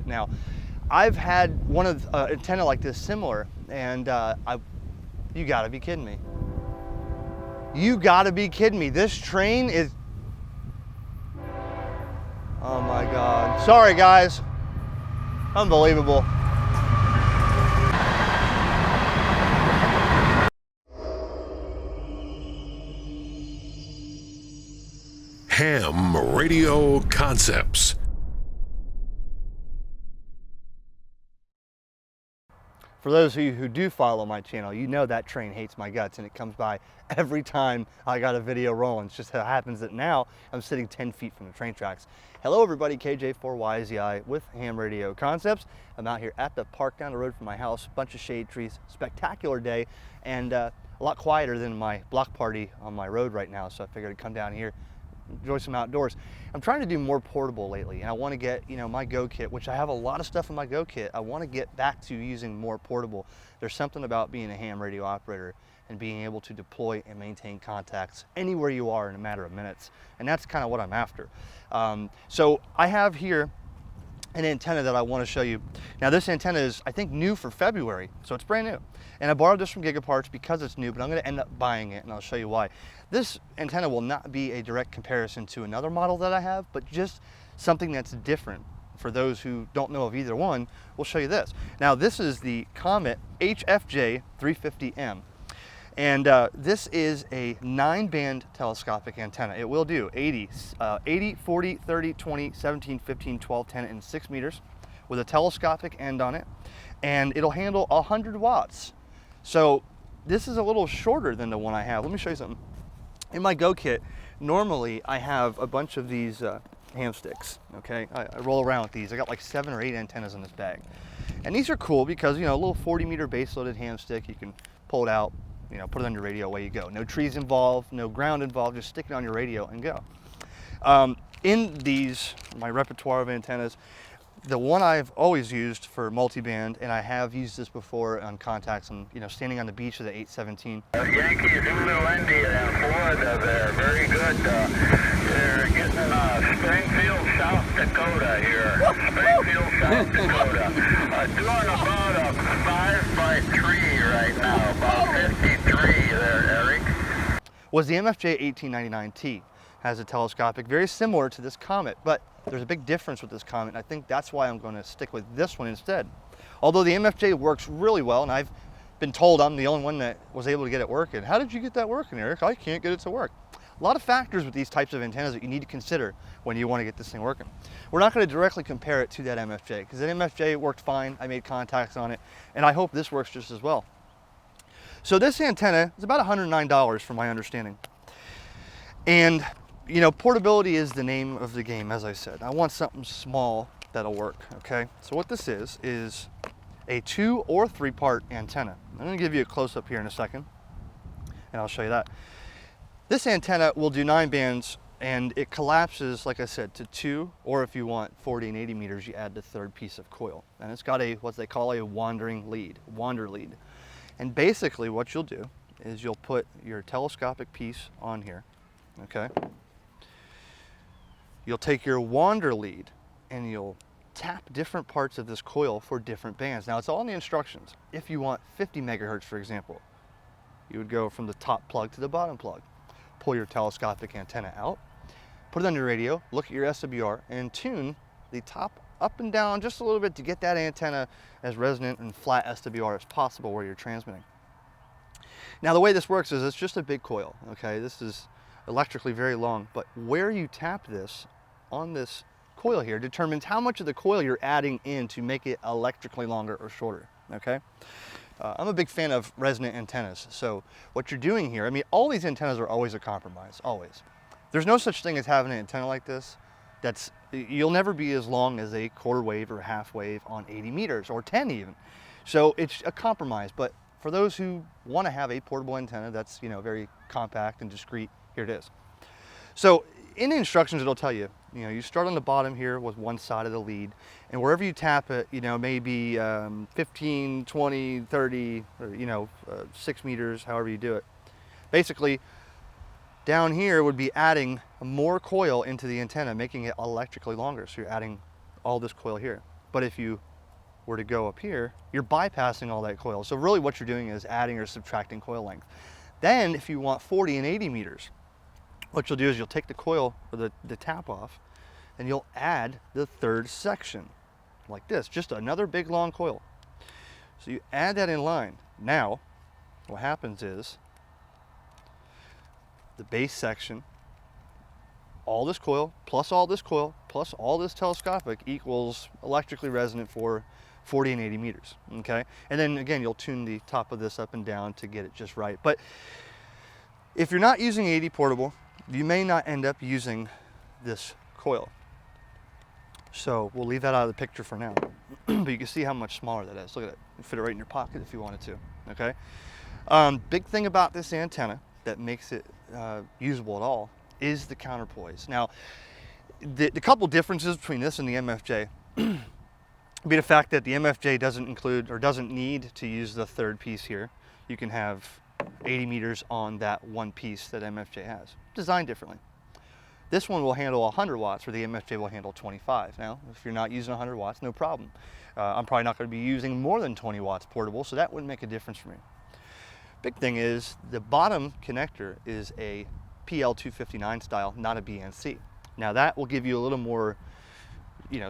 Now, I've had one of antenna like this similar, and you gotta be kidding me. You gotta be kidding me. This train is, oh my God. Sorry guys, unbelievable. HamRadioConcepts. For those of you who do follow my channel, you know that train hates my guts and it comes by every time I got a video rolling. It's just how it happens that now I'm sitting 10 feet from the train tracks. Hello everybody, KJ4YZI with HamRadioConcepts. I'm out here at the park down the road from my house, bunch of shade trees, spectacular day, and a lot quieter than my block party on my road right now, so I figured I'd come down here, enjoy some outdoors. I'm trying to do more portable lately, and I want to get, my Go kit, which I have a lot of stuff in my Go kit. I want to get back to using more portable. There's something about being a ham radio operator and being able to deploy and maintain contacts anywhere you are in a matter of minutes, and that's kind of what I'm after. So I have here an antenna that I want to show you. Now this antenna is, I think, new for February, so it's brand new. And I borrowed this from Gigaparts because it's new, but I'm going to end up buying it, and I'll show you why. This antenna will not be a direct comparison to another model that I have, but just something that's different. For those who don't know of either one, we'll show you this. Now this is the Comet HFJ-350M. And this is a 9-band telescopic antenna. It will do 80, 40, 30, 20, 17, 15, 12, 10, and 6 meters with a telescopic end on it. And it'll handle 100 watts. So this is a little shorter than the one I have. Let me show you something. In my Go kit, normally I have a bunch of these ham sticks, okay? I roll around with these. I got like 7 or 8 antennas in this bag. And these are cool because, a little 40-meter base-loaded ham stick, you can pull it out, put it on your radio, away you go. No trees involved, no ground involved, just stick it on your radio and go. In these, my repertoire of antennas, the one I've always used for multiband, and I have used this before on contacts and, standing on the beach with the 817. Yankee Zulu India in Florida there, very good. They're getting Springfield, South Dakota here. Springfield, South Dakota. Doing about a 5x3 right now, about 53 there, Eric. Was the MFJ 1899T. Has a telescopic, very similar to this Comet, but there's a big difference with this Comet, and I think that's why I'm going to stick with this one instead. Although the MFJ works really well, and I've been told I'm the only one that was able to get it working. How did you get that working, Eric? I can't get it to work. A lot of factors with these types of antennas that you need to consider when you want to get this thing working. We're not going to directly compare it to that MFJ, because that MFJ worked fine. I made contacts on it, and I hope this works just as well. So this antenna is about $109 from my understanding. And portability is the name of the game, as I said. I want something small that'll work, okay? So what this is a 2 or 3 part antenna. I'm gonna give you a close up here in a second, and I'll show you that. This antenna will do 9 bands, and it collapses, like I said, to 2, or if you want 40 and 80 meters, you add the 3rd piece of coil. And it's got a, what they call a wander lead. And basically what you'll do is you'll put your telescopic piece on here, okay? You'll take your wander lead and you'll tap different parts of this coil for different bands. Now it's all in the instructions. If you want 50 megahertz, for example, you would go from the top plug to the bottom plug. Pull your telescopic antenna out, put it on your radio, look at your SWR, and tune the top up and down just a little bit to get that antenna as resonant and flat SWR as possible where you're transmitting. Now the way this works is it's just a big coil, okay? This is electrically very long, but where you tap this on this coil here determines how much of the coil you're adding in to make it electrically longer or shorter, okay? I'm a big fan of resonant antennas, so what you're doing here, all these antennas are always a compromise, always. There's no such thing as having an antenna like this you'll never be as long as a quarter wave or half wave on 80 meters or 10 even. So it's a compromise, but for those who want to have a portable antenna that's very compact and discreet, here it is. So in the instructions it'll tell you, you start on the bottom here with one side of the lead, and wherever you tap it, maybe 15, 20, 30, or 6 meters, however you do it. Basically, down here would be adding more coil into the antenna, making it electrically longer. So you're adding all this coil here. But if you were to go up here, you're bypassing all that coil. So really what you're doing is adding or subtracting coil length. Then if you want 40 and 80 meters, what you'll do is you'll take the coil or the tap off and you'll add the third section like this, just another big long coil. So you add that in line. Now, what happens is the base section, all this coil, plus all this coil, plus all this telescopic equals electrically resonant for 40 and 80 meters, okay? And then again, you'll tune the top of this up and down to get it just right. But if you're not using 80 portable, you may not end up using this coil. So we'll leave that out of the picture for now. But you can see how much smaller that is. Look at it. You fit it right in your pocket if you wanted to, okay? Big thing about this antenna that makes it usable at all is the counterpoise. Now, the couple differences between this and the MFJ be the fact that the MFJ doesn't include or doesn't need to use the third piece here. You can have 80 meters on that one piece that MFJ has, designed differently. This one will handle 100 watts, where the MFJ will handle 25. Now, if you're not using 100 watts, no problem. I'm probably not going to be using more than 20 watts portable, so that wouldn't make a difference for me. Big thing is the bottom connector is a PL259 style, not a BNC. Now that will give you a little more,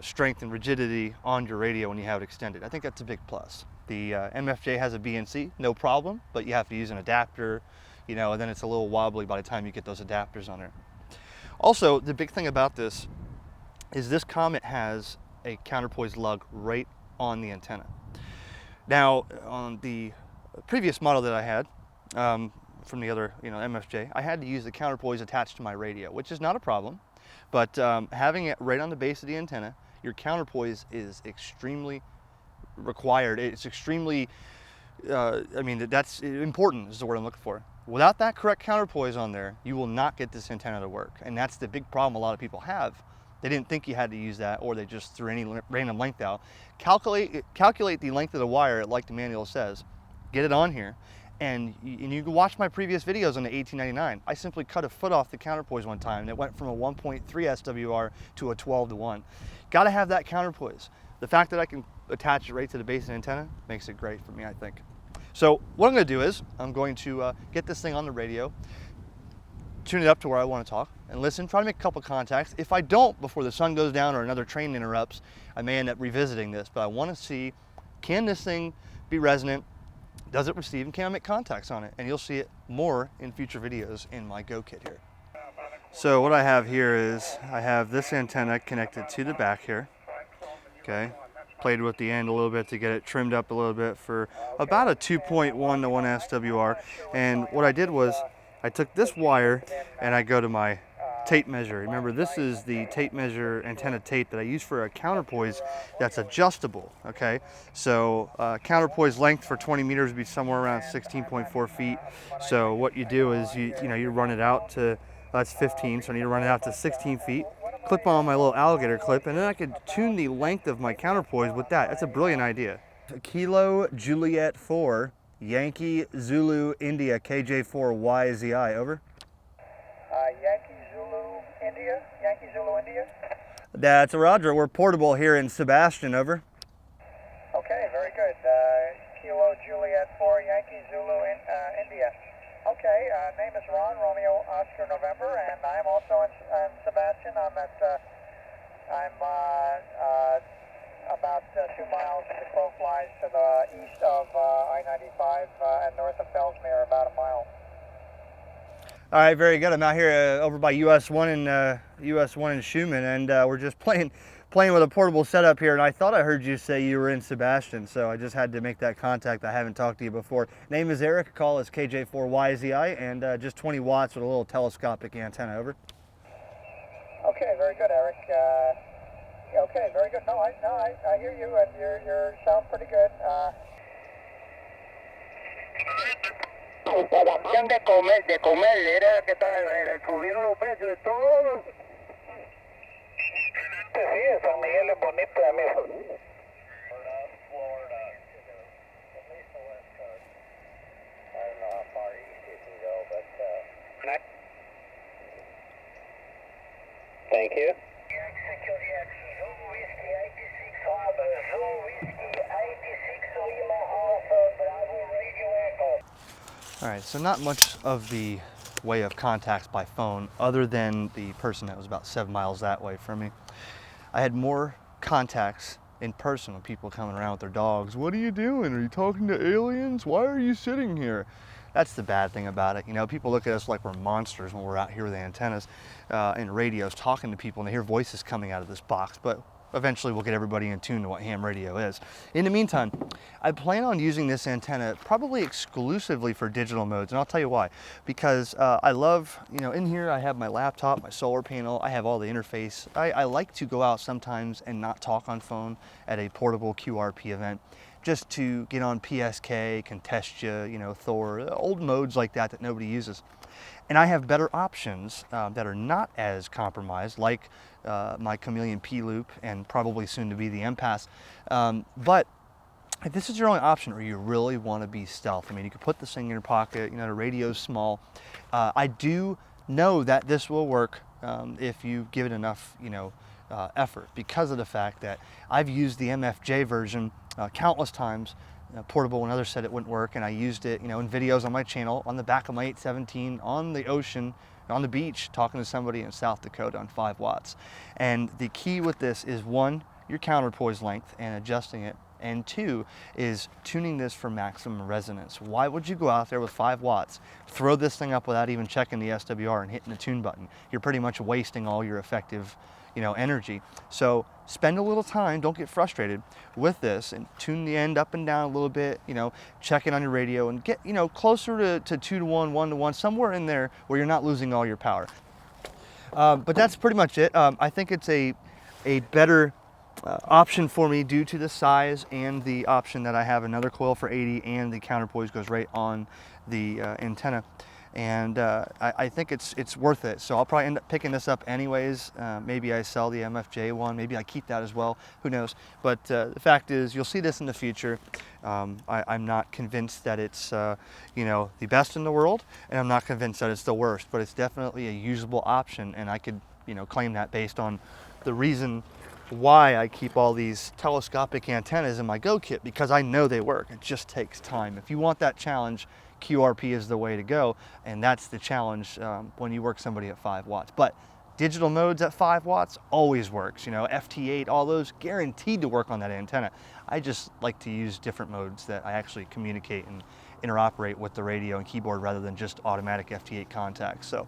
strength and rigidity on your radio when you have it extended. I think that's a big plus. The MFJ has a BNC, no problem, but you have to use an adapter, and then it's a little wobbly by the time you get those adapters on there. Also, the big thing about this is this Comet has a counterpoise lug right on the antenna. Now, on the previous model that I had from the other, MFJ, I had to use the counterpoise attached to my radio, which is not a problem. But having it right on the base of the antenna, your counterpoise is extremely required. It's extremely, that's important is the word I'm looking for. Without that correct counterpoise on there, you will not get this antenna to work. And that's the big problem a lot of people have. They didn't think you had to use that, or they just threw any random length out. Calculate the length of the wire, like the manual says. Get it on here. And you can watch my previous videos on the 1899. I simply cut a foot off the counterpoise one time, and it went from a 1.3 SWR to a 12-to-1. Got to have that counterpoise. The fact that I can attach it right to the base of the antenna makes it great for me, I think. So what I'm going to do is I'm going to get this thing on the radio, tune it up to where I want to talk, and listen, try to make a couple contacts. If I don't before the sun goes down or another train interrupts, I may end up revisiting this, but I want to see, can this thing be resonant? Does it receive, and can I make contacts on it? And you'll see it more in future videos in my Go Kit here. So what I have here is I have this antenna connected to the back here. Okay, played with the end a little bit to get it trimmed up a little bit for about a 2.1 to 1 SWR. And what I did was I took this wire and I go to my tape measure. Remember, this is the tape measure antenna tape that I use for a counterpoise that's adjustable, okay? So counterpoise length for 20 meters would be somewhere around 16.4 feet. So what you do is you run it out to, that's 15, so I need to run it out to 16 feet, clip on my little alligator clip, and then I could tune the length of my counterpoise with that. That's a brilliant idea. Kilo Juliet 4, Yankee Zulu India KJ4YZI, over. Yankee Zulu India. That's a Roger. We're portable here in Sebastian, over. Okay, very good. Kilo Juliet 4, Yankee Zulu India. Okay, name is Ron, Romeo Oscar November, and I'm also in Sebastian. I'm about 2 miles as the crow flies to the east of I-95 and north of Fellsmere, about a mile. All right, very good. I'm out here over by US 1 in Schumann, and we're just playing with a portable setup here. And I thought I heard you say you were in Sebastian, so I just had to make that contact. I haven't talked to you before. Name is Eric. Call is KJ4YZI, and just 20 watts with a little telescopic antenna, over. Okay, very good, Eric. Okay, very good. No, I hear you, and you sound pretty good. Opción de comer, era que subir los precios de todo. Sí, en San Miguel es bonito a mí. Thank you. All right, so not much of the way of contacts by phone other than the person that was about 7 miles that way from me. I had more contacts in person with people coming around with their dogs. What are you doing? Are you talking to aliens? Why are you sitting here? That's the bad thing about it. You know, people look at us like we're monsters when we're out here with antennas and radios talking to people, and they hear voices coming out of this box, but eventually we'll get everybody in tune to what ham radio is. In the meantime, I plan on using this antenna probably exclusively for digital modes, and I'll tell you why. Because I love, you know, in here I have my laptop, my solar panel, I have all the interface. I like to go out sometimes and not talk on phone at a portable QRP event, just to get on PSK, Contestia, you know, Thor, old modes like that that nobody uses. And I have better options that are not as compromised, like my Chameleon P-Loop and probably soon to be the M-Pass. But if this is your only option, or you really want to be stealth, I mean, you can put this thing in your pocket, you know, the radio's small. I do know that this will work if you give it enough, you know, effort, because of the fact that I've used the MFJ version countless times, portable when others said it wouldn't work, and I used it, you know, in videos on my channel, on the back of my 817, on the ocean, on the beach, talking to somebody in South Dakota on 5 watts. And the key with this is, 1, your counterpoise length and adjusting it, and 2 is tuning this for maximum resonance. Why would you go out there with 5 watts, throw this thing up without even checking the SWR and hitting the tune button? You're pretty much wasting all your effective, you know, energy. So spend a little time, don't get frustrated with this, and tune the end up and down a little bit, you know, check it on your radio and get, you know, closer to 2 to 1, 1 to 1, somewhere in there where you're not losing all your power. But that's pretty much it. I think it's a better option for me due to the size and the option that I have another coil for 80 and the counterpoise goes right on the antenna. And I think it's worth it. So I'll probably end up picking this up anyways. Maybe I sell the MFJ one, maybe I keep that as well, who knows. But the fact is, you'll see this in the future. I'm not convinced that it's you know, the best in the world, and I'm not convinced that it's the worst, but it's definitely a usable option, and I could, you know, claim that based on the reason why I keep all these telescopic antennas in my Go kit, because I know they work. It just takes time. If you want that challenge, QRP is the way to go, and that's the challenge when you work somebody at 5 watts. But digital modes at 5 watts always works. You know, FT8, all those guaranteed to work on that antenna. I just like to use different modes that I actually communicate and interoperate with the radio and keyboard rather than just automatic FT8 contacts. So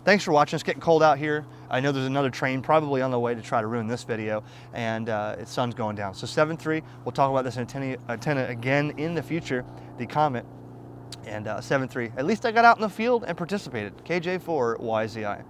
thanks for watching. It's getting cold out here. I know there's another train probably on the way to try to ruin this video, and the sun's going down. So 7.3, we'll talk about this antenna again in the future, the Comet. And 7.3, at least I got out in the field and participated. KJ4YZI.